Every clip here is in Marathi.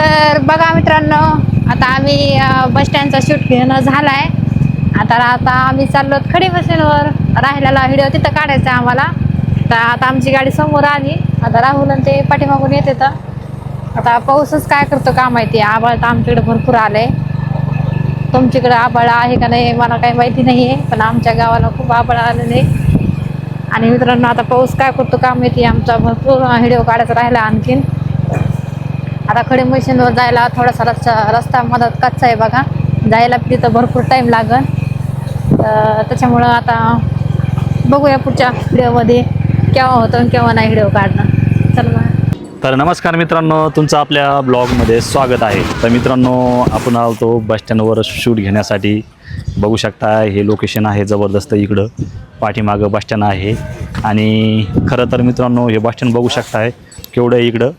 तर बघा मित्रांनो, आता आम्ही बस स्टँडचा शूट घेणं झालाय. आता आम्ही चाललो खडी मशीनवर. राहिलेला व्हिडिओ तिथं काढायचा आम्हाला. तर आता आमची गाडी समोर आली. आता राहुल आणि ते पाठीमागून येते. तर आता पाऊसच काय करतो का माहिती. आभाळ तर आमच्याकडे भरपूर आलंय. तुमच्याकडे आभाळ आहे का नाही मला काही माहिती नाही आहे, पण आमच्या गावाला खूप आभाळ आलेलं आहे. आणि मित्रांनो, आता पाऊस काय करतो का माहिती. आमचा भरपूर व्हिडिओ काढायचा राहिला आणखीन. आता खडी मशीनवर जायला थोडासा रस्ता मदत कच्चा आहे बघा. जायला तिथं भरपूर टाईम लागेल. त्याच्यामुळं आता बघूया पुढच्या व्हिडिओमध्ये केव्हा होतं आणि केव्हा नाही व्हिडिओ काढणं. चल मग. तर नमस्कार मित्रांनो, तुमचं आपल्या ब्लॉगमध्ये स्वागत आहे. तर मित्रांनो, आपण आलो बस स्टँडवर शूट घेण्यासाठी. बघू शकता हे लोकेशन आहे जबरदस्त. इकडं पाठीमागं बस स्टँड आहे. आणि खरं तर मित्रांनो, हे बस स्टँड बघू शकताय केवढं इकडं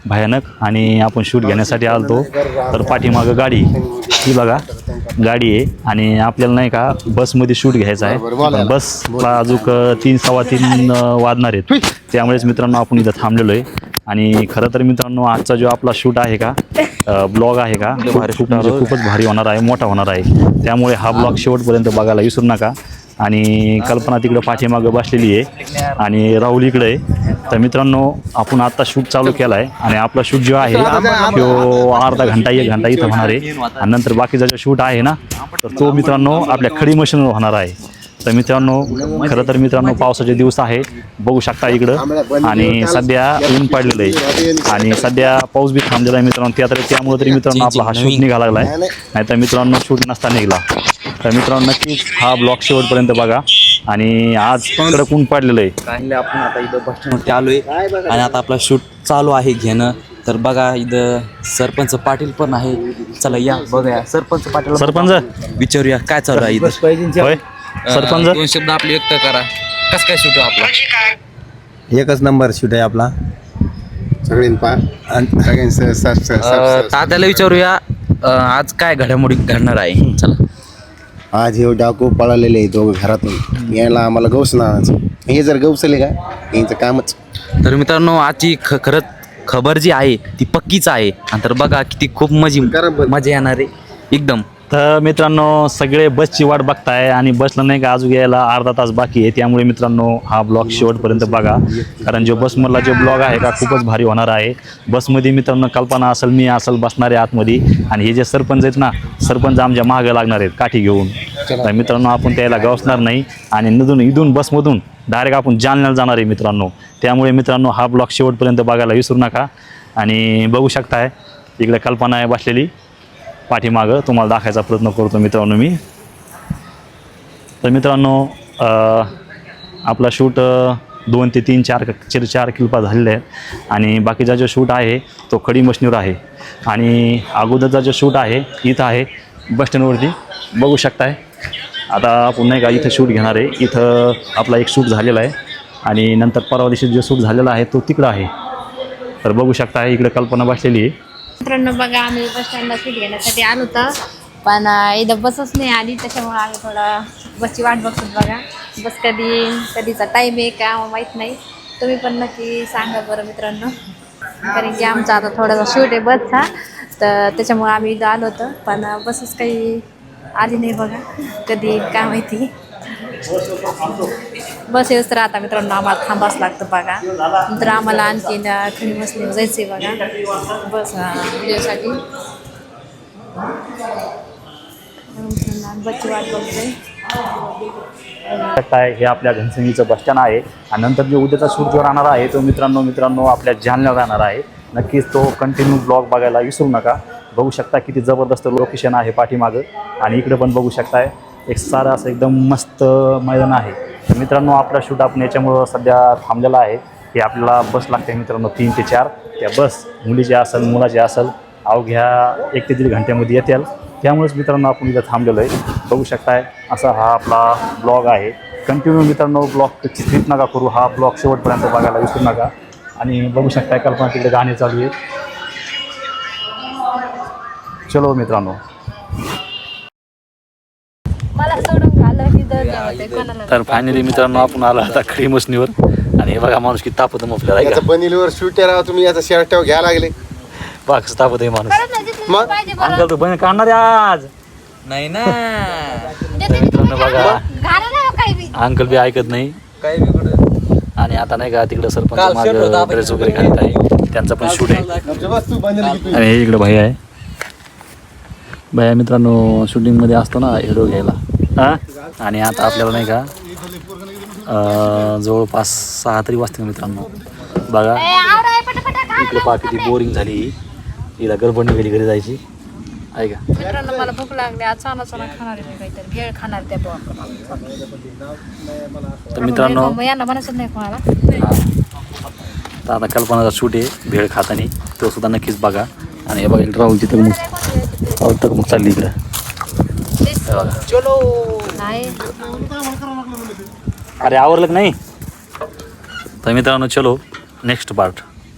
भयानक. आणि आपण शूट घेण्यासाठी आलतो. तर पाठीमागं गाडी ही बघा गाडी आहे. आणि आपल्याला नाही का बसमध्ये शूट घ्यायचा आहे. पण बसला अजून 3-3:15 वाजणार आहेत. त्यामुळेच मित्रांनो आपण इथं थांबलेलो आहे. आणि खरं तर मित्रांनो, आजचा जो आपला शूट आहे का ब्लॉग आहे का खूपच भारी होणार आहे, मोठा होणार आहे. त्यामुळे हा ब्लॉग शेवटपर्यंत बघायला विसरू नका. आणि कल्पना तिकडं पाठीमागं बसलेली आहे आणि राहुल इकडे आहे. तर मित्रांनो, आपण आत्ता शूट चालू केला आहे. आणि आपला शूट जो आहे तो अर्धा घंटा 1 घंटा इथं होणार आहे. आणि नंतर बाकीचा जो शूट आहे ना, तर तो मित्रांनो आपल्या खडी मशीनवर होणार आहे. तर मित्रांनो, खरं तर मित्रांनो पावसाचे दिवस आहे, बघू शकता इकडं. आणि सध्या ऊन पडलेलं आहे आणि सध्या पाऊस बी थांबलेला आहे मित्रांनो. त्यामुळे तरी मित्रांनो आपला हा शूट निघाला लागला आहे. नाही तर मित्रांनो शूट नसता निघाला. तर मित्रांनो, नक्कीच हा ब्लॉग शेवटपर्यंत बघा. आणि आज कडक ऊन पडलेलं आहे. आपण आता इथं बस स्टँडवरती आलोय आणि आता आपला शूट चालू आहे घेणं. तर बघा इथं सरपंच पाटील पण आहे. चला या बघूया सरपंच विचारूया काय चालू आहे इथं. होय सरपंच, 2 शब्द आपले व्यक्त करा. कसं काय शूट आहे आपला? एकच नंबर शूट आहे आपला. तात्याला विचारूया आज काय घडामोडी घडणार आहे. चला. आज हे डाकू पळालेले आहे दोघं घरातून. यायला आम्हाला गवसणं आणायचं. हे जर गवसले का यांचं कामच. तर मित्रांनो, आजची खरंच खबर जी आहे ती पक्कीच आहे. आणि तर बघा किती खूप मजा येणार आहे एकदम. तर मित्रांनो, सगळे बसची वाट बघताय आणि बसला नाही का अजून यायला अर्धा तास बाकी आहे. त्यामुळे मित्रांनो हा ब्लॉग शेवटपर्यंत बघा. कारण जो बसमधला जो ब्लॉग आहे का खूपच भारी होणार आहे. बसमध्ये मित्रांनो कल्पना असेल, मी असेल बसणारे आतमध्ये. आणि हे जे सरपंच आहेत ना, सरपंच आमच्या मागं लागणार आहेत काठी घेऊन. तर मित्रांनो, आपण त्याला गवसणार नाही. आणि इथून बसमधून डायरेक्ट आपण जालन्याला जाणार आहे मित्रांनो. त्यामुळे मित्रांनो हा ब्लॉग शेवटपर्यंत बघायला विसरू नका. आणि बघू शकताय इकडे कल्पना आहे बसलेली पाठीमागं. तुम्हाला दाखवायचा प्रयत्न करतो मित्रांनो मी. तर मित्रांनो, आपला शूट 2 ते 3-4 क्लिपा झालेले आहेत. आणि बाकीचा जो शूट आहे तो खडी मशीनवर आहे. आणि अगोदरचा जो शूट आहे इथं आहे बस स्टँडवरती बघू शकताय. आता आपण नाही का इथं शूट घेणार आहे. इथं आपला एक शूट झालेला आहे. आणि नंतर परवा दिवशी जो शूट झालेला आहे तो तिकडं आहे. तर बघू शकताय इकडे कल्पना बसलेली आहे. मित्रांनो बघा, आम्ही बस स्टँडला शूट घेण्यासाठी आलो होतं, पण इथं बसच नाही आली. त्याच्यामुळे आम्ही थोडा बसची वाट बघतो बघा. बस कधीचा टाईम आहे का माहीत नाही. तुम्ही पण नक्की सांगा बरं मित्रांनो. कारण की आमचा आता थोडासा शूट आहे बसचा. तर त्याच्यामुळे आम्ही इथं आलो होतं, पण बसच काही आली नाही बघा. कधी काय माहिती. बस येऊच तर आता मित्रांनो आम्हाला थांबावंच लागतं बघा. नंतर आम्हाला आणखीन खडी मशीनवर जायचं आहे बघा बस व्हिडिओसाठी. बसची वाट बघतोय. हे आपल्या घनसंगीचं बस स्टँड आहे. आणि नंतर जो उद्याचा शूट जो राहणार आहे तो मित्रांनो आपल्या जालन्याला राहणार आहे. नक्कीच तो कंटिन्यू ब्लॉग बघायला विसरू नका. बघू शकता किती जबरदस्त लोकेशन आहे पाठीमागं. आणि इकडे पण बघू शकताय एक सारं असं एकदम मस्त मैदान आहे. तर मित्रांनो, आपला शूट आपण याच्यामुळं सध्या थांबलेला आहे की आपल्याला बस लागते मित्रांनो 3 ते 4. त्या बस मुलीची असेल मुलाची असेल अवघ्या 1 ते 1.5 घंट्यामध्ये येतील. त्यामुळेच मित्रांनो आपण इथं थांबलेलो आहे. बघू शकताय असा हा आपला ब्लॉग आहे. कंटिन्यू मित्रांनो ब्लॉग स्किप नका करू. हा ब्लॉग शेवटपर्यंत बघायला विसरू नका. आणि बघू शकताय कल्पना तिकडे गाणे चालू आहे. चलो मित्रांनो. तर फायनली मित्रांनो आपण आलो आता खडी मशीनवर. आणि हे बघा माणूस किती तापत आपल्याला. बनिलीवर शूट राहा तुम्ही याचा शर्ट घ्यायला लागले. बघ कसं तापत आहे माणूस. खरंच नाही जिथलं तिथं पाहिजे बरं. अंकल तू बहीण काढणार आहे आज. नाही ना जिथलं तिथं मित्रांनो बघा घाला नाही हो काही बी. अंकल बी ऐकत नाही. काय बी कुठं आणि आता नाही का तिकडं सरपंच काल मागं shirt होता आपण ड्रेस वगैरे घालत आहे. त्यांचा पण शूट आहे. आणि हे इकडं भाई आहे. भैया मित्रांनो शूटिंगमध्ये असतो ना व्हिडिओ घ्यायला हां. आणि आता आपल्याला नाही का जवळपास 6 तरी वाजतील मित्रांनो. बघा ए, आवरा हे पटापटा खा. इकडं पहा किती बोरिंग झाली. हिला गडबड निघाली घरी जायची आहे का. मित्रांनो मला भूक लागली आज चाना खाणार आहे मी काहीतरी भेळ खाणार त्या तर मित्रांनो यांना म्हणायचं नाही कोणाला. तर आता कल्पनाचा शूट आहे भेळ खातानी तो सुद्धा नक्कीच बघा. आणि हे बघा इकडं राहुलची तर मग चालली इकडं हे बघा. नाही अरे आवरलं की नाही. तर मित्रांनो चलो नेक्स्ट पार्ट.